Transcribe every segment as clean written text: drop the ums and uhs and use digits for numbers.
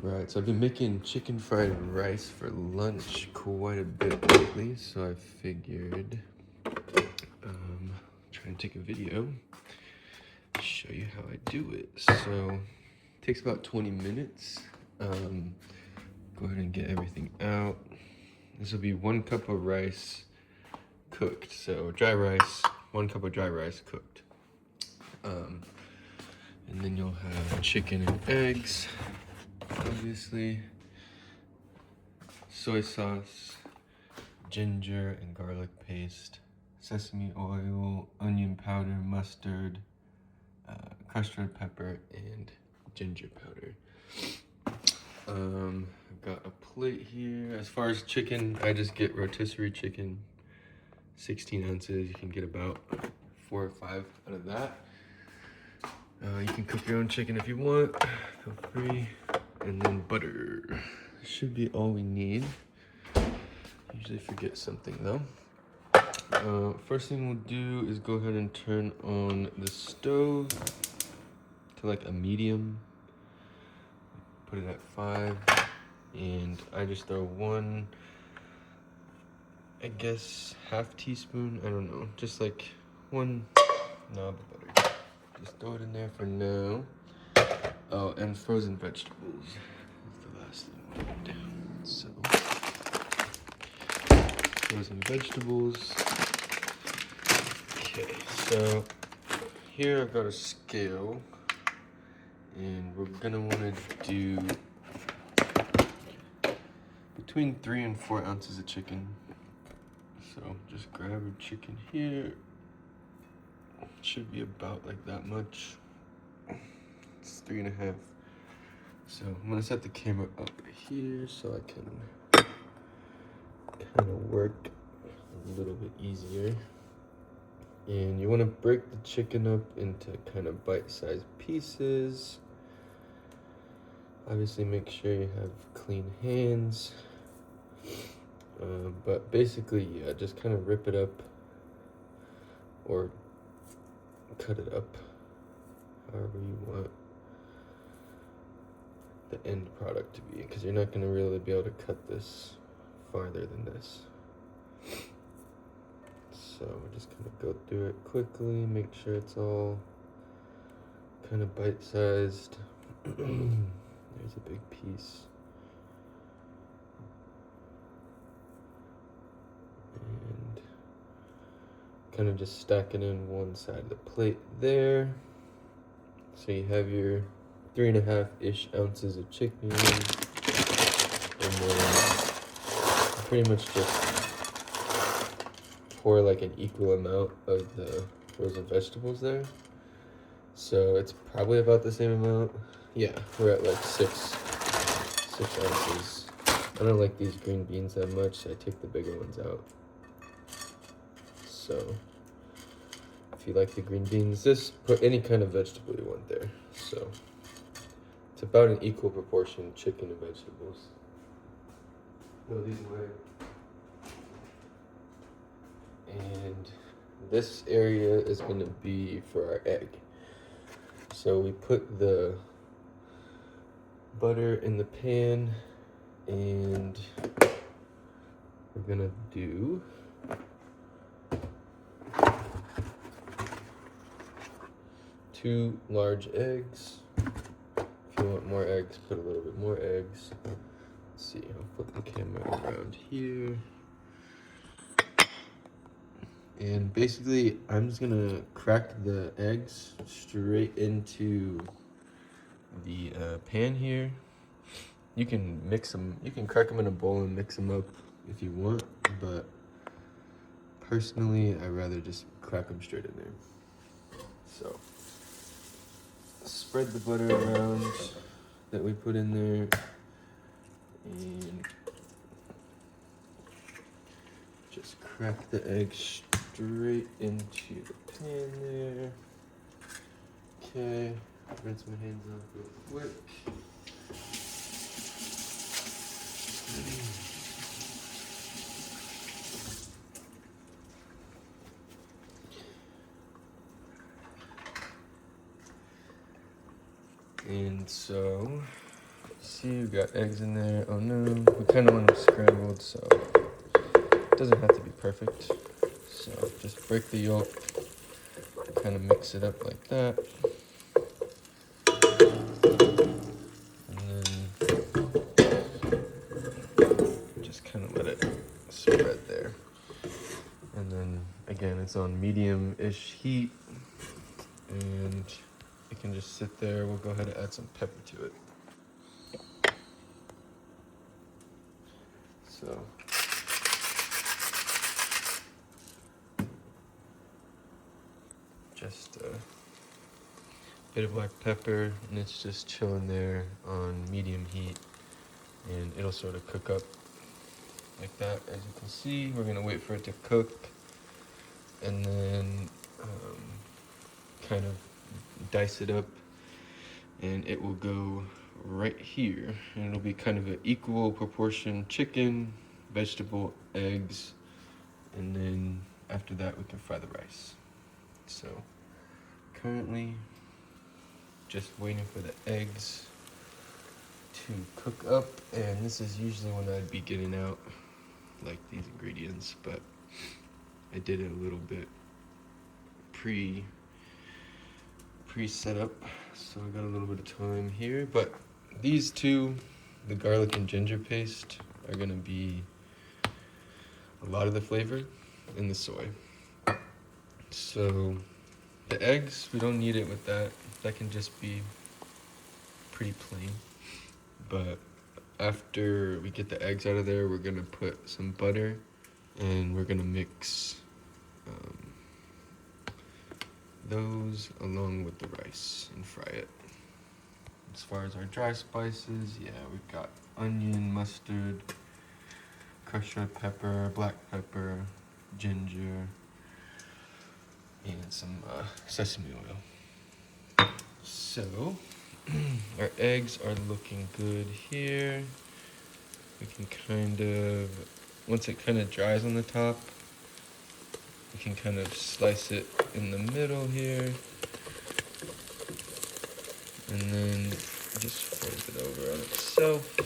Right, so I've been making chicken fried rice for lunch quite a bit lately, so I figured try and take a video, show you how I do it. So it takes about 20 minutes. Go ahead and get everything out. This will be 1 cup of rice cooked. So dry rice, 1 cup of dry rice cooked. And then you'll have chicken and eggs, obviously, soy sauce, ginger and garlic paste, sesame oil, onion powder, mustard, crushed red pepper, and ginger powder. I've got a plate here. As far as chicken, I just get rotisserie chicken, 16 ounces. You can get about 4 or 5 out of that. You can cook your own chicken if you want, feel free. And then butter. Should be all we need. Usually forget something though. First thing we'll do is go ahead and turn on the stove to like a medium. Put it at 5, and I just throw 1, I guess, half teaspoon, I don't know, just like 1 knob of butter. Just throw it in there for now. Oh, and frozen vegetables is the last thing we're gonna do. So, frozen vegetables. Okay, so here I've got a scale, and we're gonna wanna do between 3 and 4 ounces of chicken. So just grab a chicken here. It should be about like that much. It's 3.5. So I'm gonna set the camera up here so I can kind of work a little bit easier. And you want to break the chicken up into kind of bite-sized pieces. Obviously make sure you have clean hands. But basically, yeah, just kind of rip it up or cut it up however you want the end product to be, because you're not going to really be able to cut this farther than this. So we're just going to go through it quickly, make sure it's all kind of bite-sized. There's a big piece. And kind of just stack it in one side of the plate there. So you have your 3.5-ish ounces of chicken, and then pretty much just pour like an equal amount of the frozen vegetables there. So it's probably about the same amount. Yeah, we're at like 6 ounces. I don't like these green beans that much, so I take the bigger ones out. So if you like the green beans, just put any kind of vegetable you want there. So it's about an equal proportion chicken and vegetables. Go these way. And this area is going to be for our egg. So we put the butter in the pan, and we're going to do 2 large eggs. If you want more eggs, put a little bit more eggs. Let's see, I'll flip the camera around here. And basically, I'm just gonna crack the eggs straight into the pan here. You can mix them, you can crack them in a bowl and mix them up if you want, but personally, I'd rather just crack them straight in there. So, spread the butter around that we put in there, and just crack the eggs straight into the pan there. Okay, rinse my hands off real quick. And so, let's see we got eggs in there. Oh no, we kind of want them scrambled, so it doesn't have to be perfect. So just break the yolk, kind of mix it up like that. And then just kind of let it spread there. And then again, it's on medium-ish heat. And it can just sit there. We'll go ahead and add some pepper to it. So just a bit of black pepper, and it's just chilling there on medium heat, and it'll sort of cook up like that. As you can see, we're gonna wait for it to cook, and then kind of dice it up, and it will go right here, and it'll be kind of an equal proportion chicken, vegetable, eggs, and then after that we can fry the rice. So currently just waiting for the eggs to cook up, and this is usually when I'd be getting out like these ingredients, but I did it a little bit pre set up, so I got a little bit of time here. But these two, the garlic and ginger paste, are gonna be a lot of the flavor in the soy. So the eggs, we don't need it with that. That can just be pretty plain. But after we get the eggs out of there, we're gonna put some butter, and we're gonna mix those along with the rice and fry it. As far as our dry spices, yeah, we've got onion, mustard, crushed red pepper, black pepper, ginger, and some sesame oil. So our eggs are looking good here. We can kind of, once it kind of dries on the top, we can kind of slice it in the middle here, and then just fold it over on itself.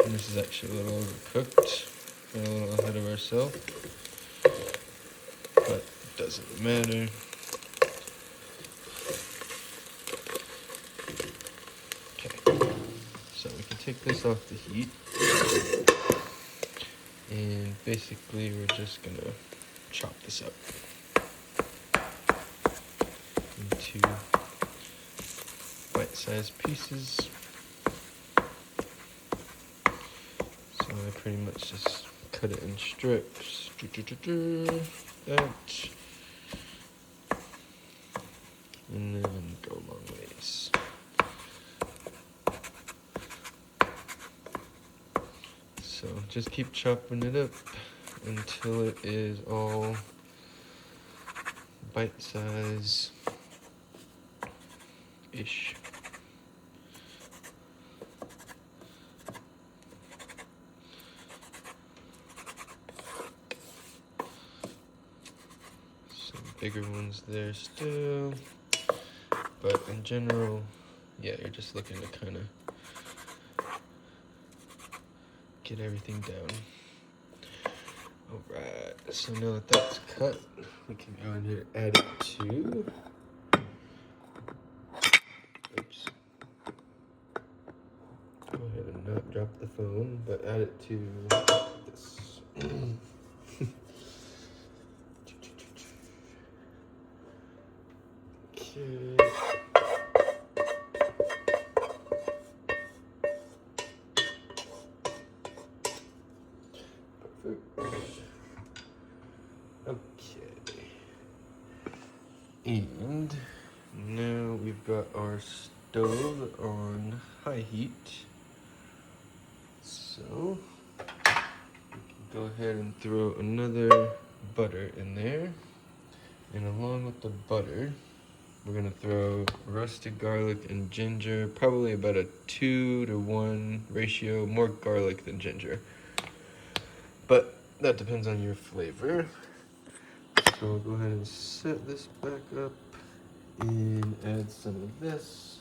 And this is actually a little overcooked. We're a little ahead of ourselves, but it doesn't matter. Okay, so we can take this off the heat, and basically we're just gonna chop this up into bite-sized pieces. So I pretty much just cut it in strips. That. And then go long ways. So just keep chopping it up until it is all bite-size ish. Some bigger ones there still, but in general, yeah, you're just looking to kind of get everything down. Alright, so now that that's cut, we can go in here and add it to, oops, go ahead and not drop the phone, but add it to this. Okay. Okay. And now we've got our stove on high heat. So we can go ahead and throw another butter in there. And along with the butter, we're gonna throw roasted garlic and ginger, probably about a 2-to-1 ratio, more garlic than ginger. But that depends on your flavor. So we'll go ahead and set this back up and add some of this.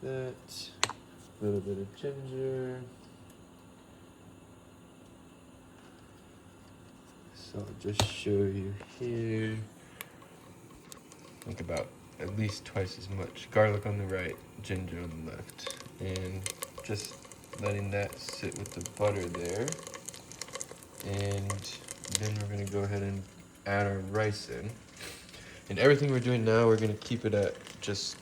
That, a little bit of ginger. So I'll just show you here. Think about at least twice as much. Garlic on the right, ginger on the left. And just letting that sit with the butter there. And then we're gonna go ahead and add our rice in. And everything we're doing now, we're gonna keep it at just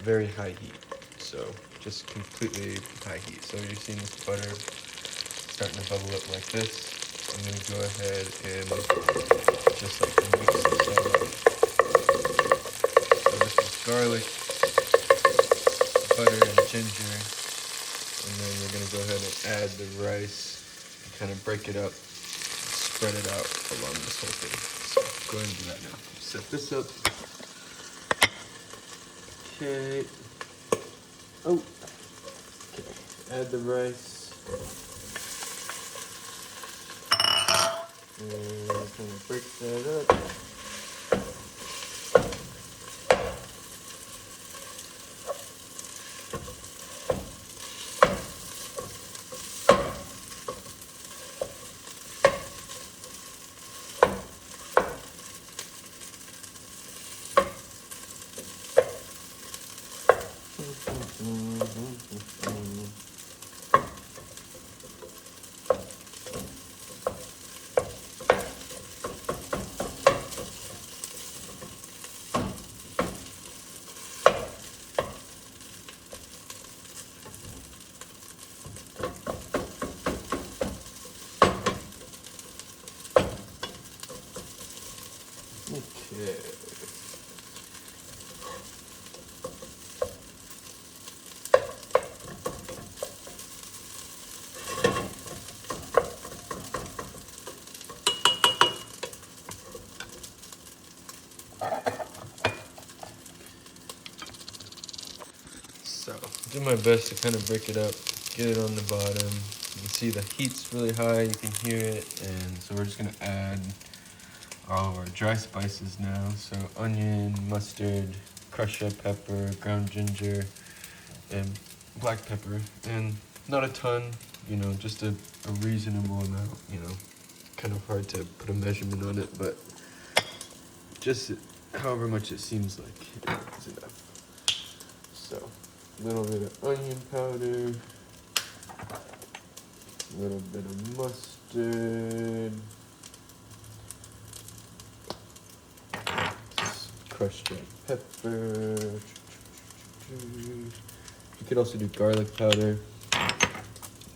very high heat. So just completely high heat. So you're seeing this butter starting to bubble up like this. I'm gonna go ahead and just like mix this all up. So this is garlic, butter, and ginger. And then we're gonna go ahead and add the rice and kind of break it up, spread it out along this whole thing. So go ahead and do that now. Set this up. Okay. Oh. Okay. Add the rice. And I'm gonna break that up. Okay. So, do my best to kind of break it up, get it on the bottom. You can see the heat's really high, you can hear it, and so we're just gonna add all of our dry spices now. So onion, mustard, crushed red pepper, ground ginger, and black pepper. And not a ton, you know, just a reasonable amount, you know. Kind of hard to put a measurement on it, but just however much it seems like is enough. So, a little bit of onion powder, a little bit of mustard, crushed red pepper. You could also do garlic powder,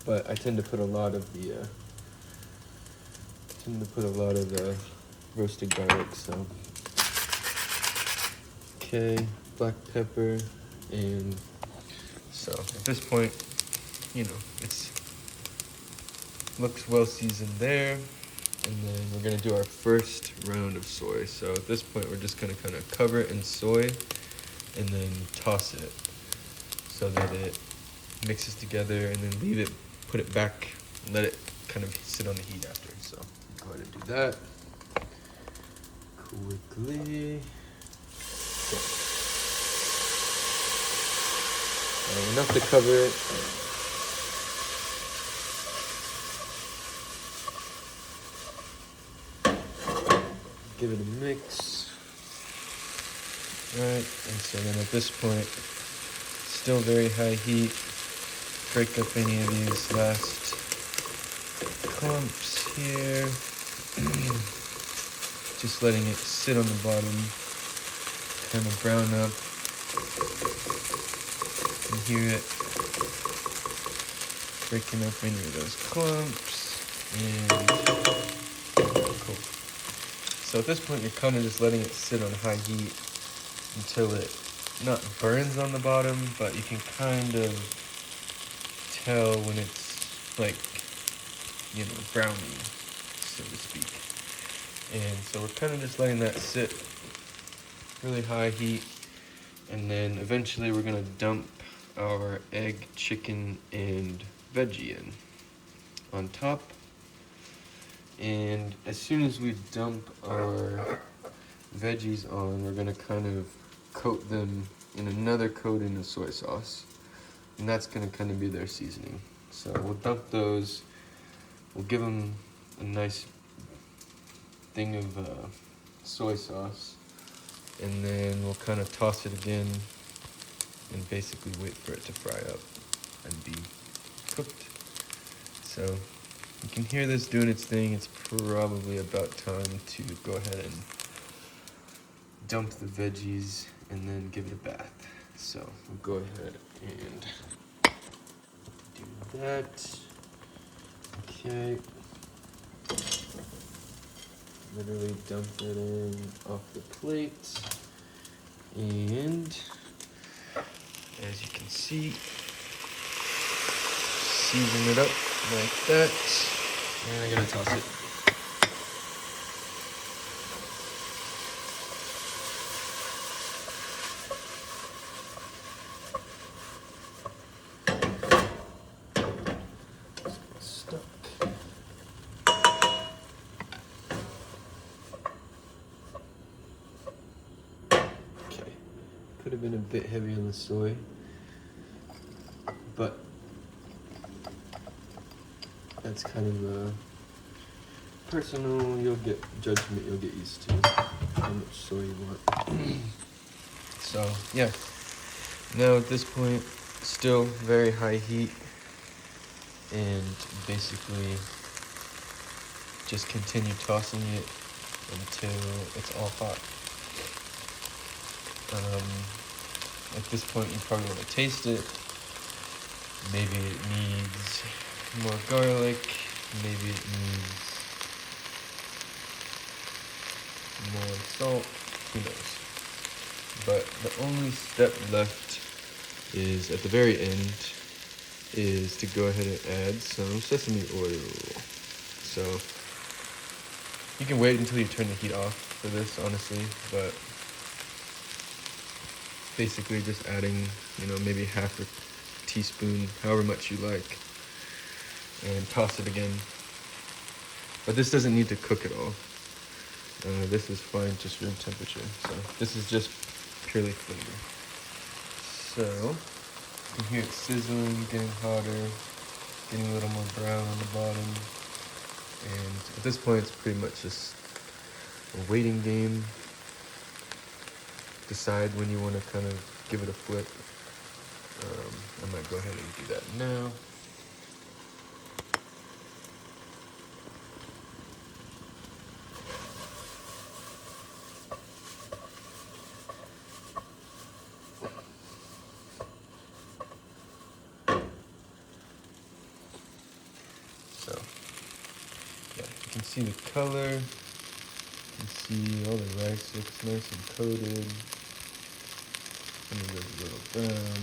but I tend to put a lot of the roasted garlic. So, okay, black pepper, and so at this point, you know, looks well seasoned there. And then we're gonna do our first round of soy. So at this point, we're just gonna kind of cover it in soy and then toss it so that it mixes together, and then put it back, and let it kind of sit on the heat after. So go ahead and do that quickly. Enough to cover it. Give it a mix. Right, and so then at this point, still very high heat. Break up any of these last clumps here. Just letting it sit on the bottom, kind of brown up. You can hear it breaking up any of those clumps. And cool. So at this point, you're kind of just letting it sit on high heat until it not burns on the bottom, but you can kind of tell when it's like, you know, browning, so to speak. And so we're kind of just letting that sit really high heat, and then eventually we're gonna dump our egg, chicken, and veggie in on top. And as soon as we dump our veggies on, we're gonna kind of coat them in another coating of soy sauce. And that's gonna kind of be their seasoning. So we'll dump those, we'll give them a nice thing of soy sauce, and then we'll kind of toss it again and basically wait for it to fry up and be cooked. So you can hear this doing its thing. It's probably about time to go ahead and dump the veggies and then give it a bath. So we'll go ahead and do that. Okay. Literally dump it in off the plate. And as you can see, season it up like that. And I'm gonna toss it. Stuck. Okay. Could have been a bit heavy on the soy, but that's kind of personal. You'll get judgment. You'll get used to how much soy you want. So yeah. Now at this point, still very high heat, and basically just continue tossing it until it's all hot. At this point, you probably want to taste it. Maybe it needs more garlic. Maybe it needs more salt. Who knows? But the only step left is at the very end is to go ahead and add some sesame oil. So you can wait until you turn the heat off for this, honestly, but basically just adding, maybe half a teaspoon, however much you like, and toss it again. But this doesn't need to cook at all. This is fine, just room temperature. So this is just purely flavor. So you can hear it sizzling, getting hotter, getting a little more brown on the bottom. And at this point, it's pretty much just a waiting game. Decide when you want to kind of give it a flip. I might go ahead and do that now. So, yeah, you can see the color. You can see all the rice looks nice and coated. Some of those a little brown.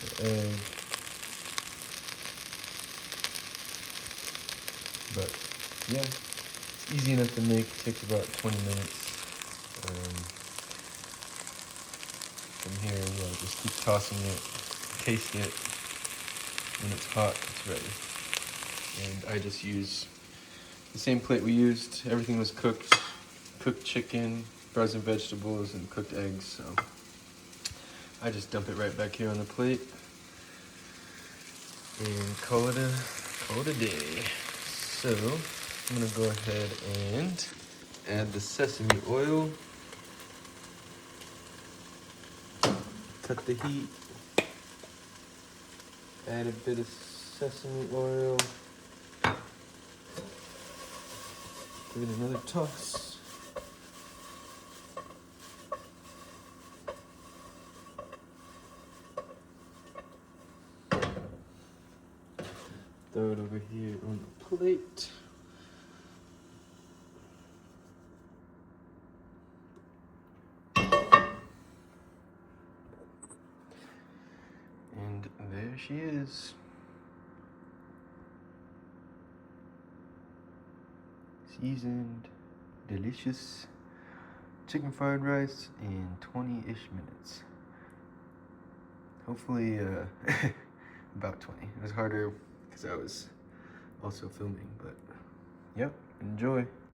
The egg. But yeah, it's easy enough to make. It takes about 20 minutes. From here, yeah, just keep tossing it, taste it. When it's hot, it's ready. And I just use the same plate we used. Everything was cooked. Cooked chicken, frozen vegetables, and cooked eggs. So I just dump it right back here on the plate and call it a day. So I'm gonna go ahead and add the sesame oil. Cut the heat. Add a bit of sesame oil. Give it another toss. Throw it over here on the plate. And there she is. Seasoned, delicious chicken fried rice in 20-ish minutes. Hopefully, about 20. It was harder because I was also filming, but yep, enjoy.